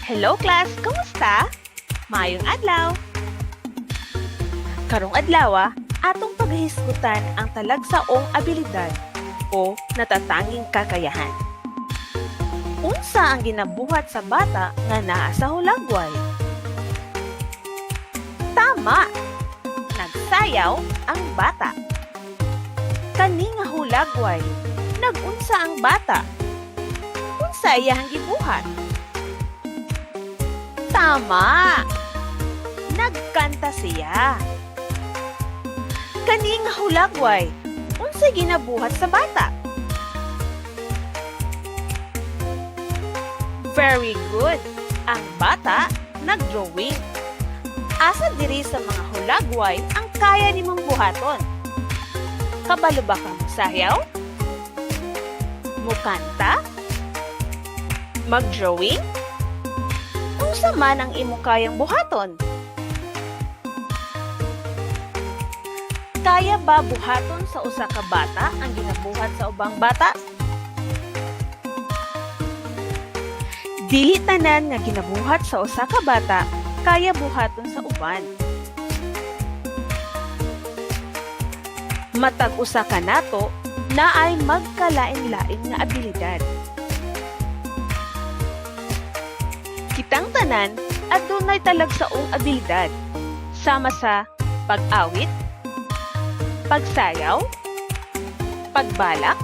Hello class, kumusta? Maayong adlaw. Karong adlaw, atong paghisgutan ang talagsaong abilidad o natatanging kakayahan. Unsa ang ginabuhat sa bata nga naa sa hulagway? Tama! Nagsayaw ang bata. Kani nga hulagway, nagunsa ang bata. Unsa iyang gibuhat? Tama! Nagkanta siya. Kani nga hulagway, unsay ginabuhat sa bata? Very good! Ang bata nagdrawing. Asa diri sa mga hulagway ang kaya nimong buhaton? Kabalo ba ka magsayaw? Mukanta? Magdrawing? Unsa man ang imong kayang buhaton? Kaya ba buhaton sa usa ka bata ang ginabuhat sa ubang bata? Dili tanan nga ginabuhat sa usa ka bata kaya buhaton sa uban. Matag usa ka nato na ay magkalain-lain nga abilidad. Kitang tanan adunay talagsaong abilidad sama sa pag-awit, pagsayaw, pagbalak,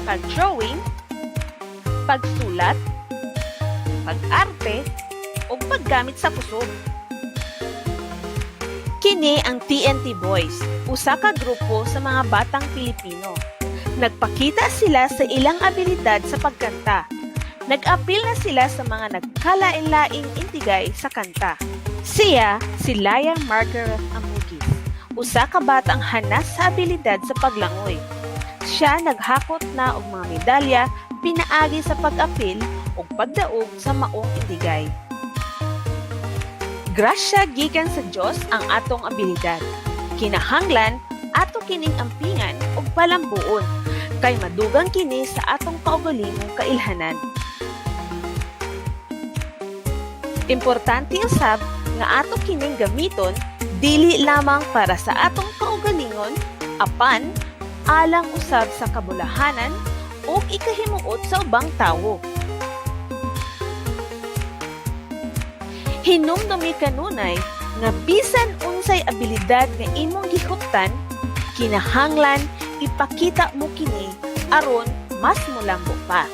pag-drawing, pagsulat, pag-arte, o paggamit sa kusog. Kini ang TNT Boys, usa ka grupo sa mga batang Pilipino. Nagpakita sila sa ilang abilidad sa pagkanta. Nag-apil na sila sa mga nagkalain-laing intigay sa kanta. Siya, si Layang Margaret Amugis, usa ka batang hanas sa abilidad sa paglangoy. Siya naghakot na og mga medalya pinaagi sa pag-apil ug pagdaog sa maong indigay. Grasya gikan sa Dios ang atong abilidad. Kinahanglan ato kining ampingan ug palambuon kay madugang kini sa atong kaugalingong kailhanan. Importante usab nga ato kining gamiton dili lamang para sa atong kaugalingon apan alang usab sa kabulahanan ug ikahimuot sa ubang tawo. Hinumdumi kanunay nga bisan unsay abilidad nga imong gihuptan, kinahanglan ipakita mo kini aron mas mulambo pa.